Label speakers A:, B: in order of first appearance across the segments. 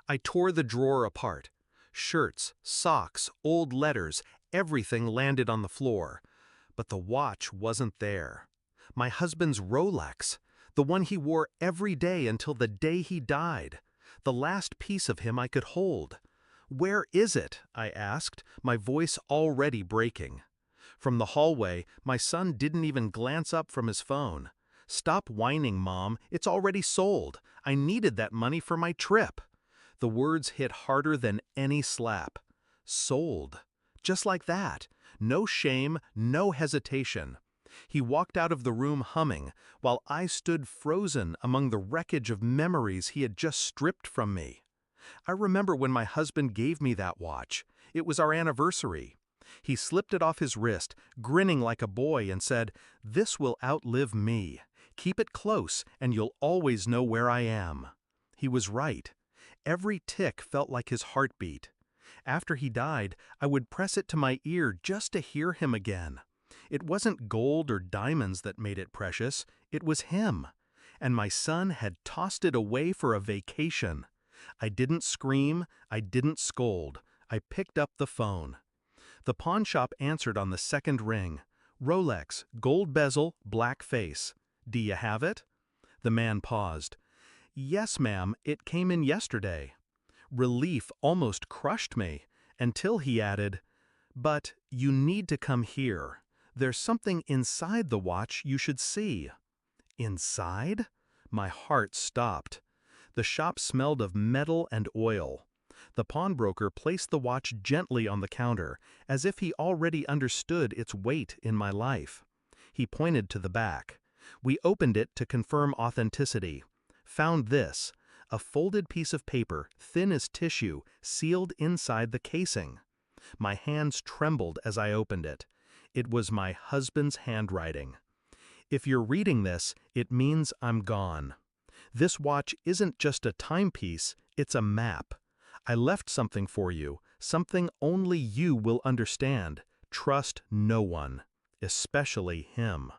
A: I tore the drawer apart. Shirts, socks, old letters, everything landed on the floor. But the watch wasn't there. My husband's Rolex, the one he wore every day until the day he died. The last piece of him I could hold. "Where is it?" I asked, my voice already breaking. From the hallway, my son didn't even glance up from his phone. "Stop whining, Mom. It's already sold. I needed that money for my trip." The words hit harder than any slap. Sold. Just like that. No shame, no hesitation. He walked out of the room humming, while I stood frozen among the wreckage of memories he had just stripped from me. I remember when my husband gave me that watch. It was our anniversary. He slipped it off his wrist, grinning like a boy, and said, "This will outlive me. Keep it close, and you'll always know where I am." He was right. Every tick felt like his heartbeat. After he died, I would press it to my ear just to hear him again. It wasn't gold or diamonds that made it precious, it was him. And my son had tossed it away for a vacation. I didn't scream, I didn't scold. I picked up the phone. The pawn shop answered on the second ring. "Rolex, gold bezel, black face. Do you have it?" The man paused. "Yes, ma'am, it came in yesterday." Relief almost crushed me, until he added, "But you need to come here. There's something inside the watch you should see." Inside? My heart stopped. The shop smelled of metal and oil. The pawnbroker placed the watch gently on the counter, as if he already understood its weight in my life. He pointed to the back. We opened it to confirm authenticity. Found this, a folded piece of paper, thin as tissue, sealed inside the casing. My hands trembled as I opened it. It was my husband's handwriting. "If you're reading this, it means I'm gone. This watch isn't just a timepiece, it's a map. I left something for you, something only you will understand. Trust no one, especially him."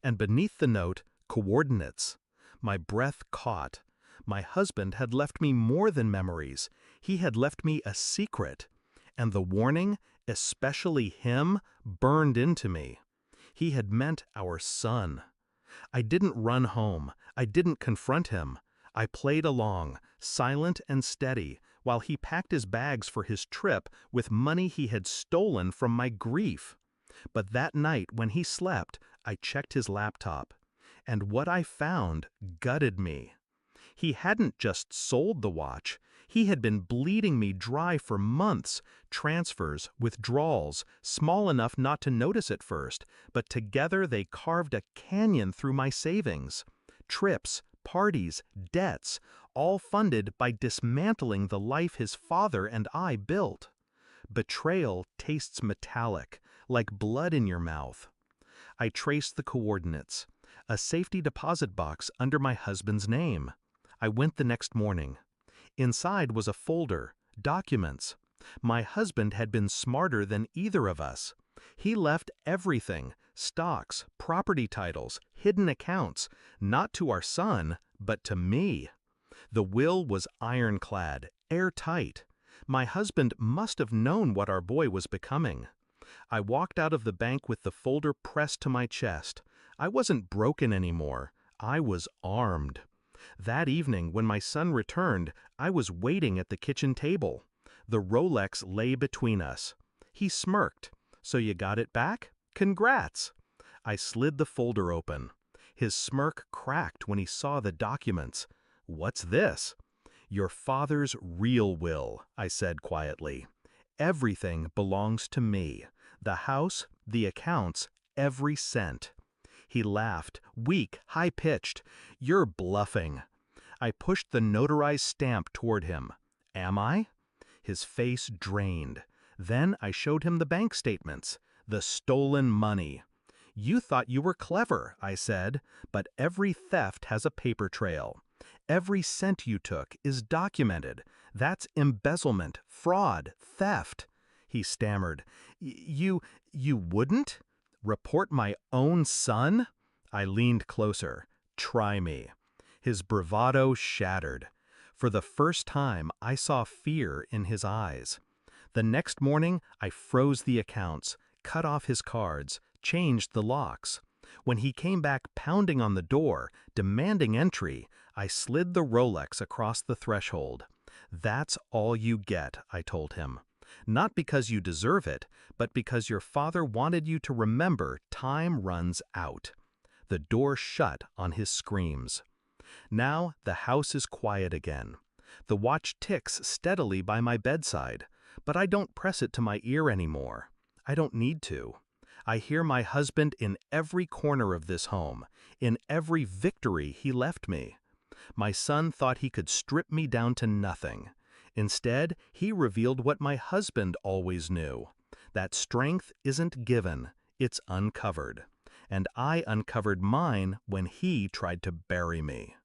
A: And beneath the note, coordinates. My breath caught. My husband had left me more than memories. He had left me a secret. And the warning, especially him, burned into me. He had meant our son. I didn't run home. I didn't confront him. I played along, silent and steady, while he packed his bags for his trip with money he had stolen from my grief. But that night when he slept, I checked his laptop. And what I found gutted me. He hadn't just sold the watch. He had been bleeding me dry for months. Transfers, withdrawals, small enough not to notice at first, but together they carved a canyon through my savings. Trips, parties, debts, all funded by dismantling the life his father and I built. Betrayal tastes metallic, like blood in your mouth. I traced the coordinates. A safety deposit box under my husband's name. I went the next morning. Inside was a folder, documents. My husband had been smarter than either of us. He left everything, stocks, property titles, hidden accounts, not to our son, but to me. The will was ironclad, airtight. My husband must have known what our boy was becoming. I walked out of the bank with the folder pressed to my chest. I wasn't broken anymore. I was armed. That evening, when my son returned, I was waiting at the kitchen table. The Rolex lay between us. He smirked. "So you got it back? Congrats!" I slid the folder open. His smirk cracked when he saw the documents. "What's this?" "Your father's real will," I said quietly. "Everything belongs to me. The house, the accounts, every cent." He laughed, weak, high-pitched. "You're bluffing." I pushed the notarized stamp toward him. "Am I?" His face drained. Then I showed him the bank statements. The stolen money. "You thought you were clever," I said, "but every theft has a paper trail. Every cent you took is documented. That's embezzlement, fraud, theft." He stammered. You wouldn't? Report my own son?" I leaned closer. "Try me." His bravado shattered. For the first time, I saw fear in his eyes. The next morning, I froze the accounts, cut off his cards, changed the locks. When he came back pounding on the door, demanding entry, I slid the Rolex across the threshold. "That's all you get," I told him. "Not because you deserve it, but because your father wanted you to remember time runs out." The door shut on his screams. Now the house is quiet again. The watch ticks steadily by my bedside, but I don't press it to my ear anymore. I don't need to. I hear my husband in every corner of this home, in every victory he left me. My son thought he could strip me down to nothing. Instead, he revealed what my husband always knew, that strength isn't given, it's uncovered. And I uncovered mine when he tried to bury me.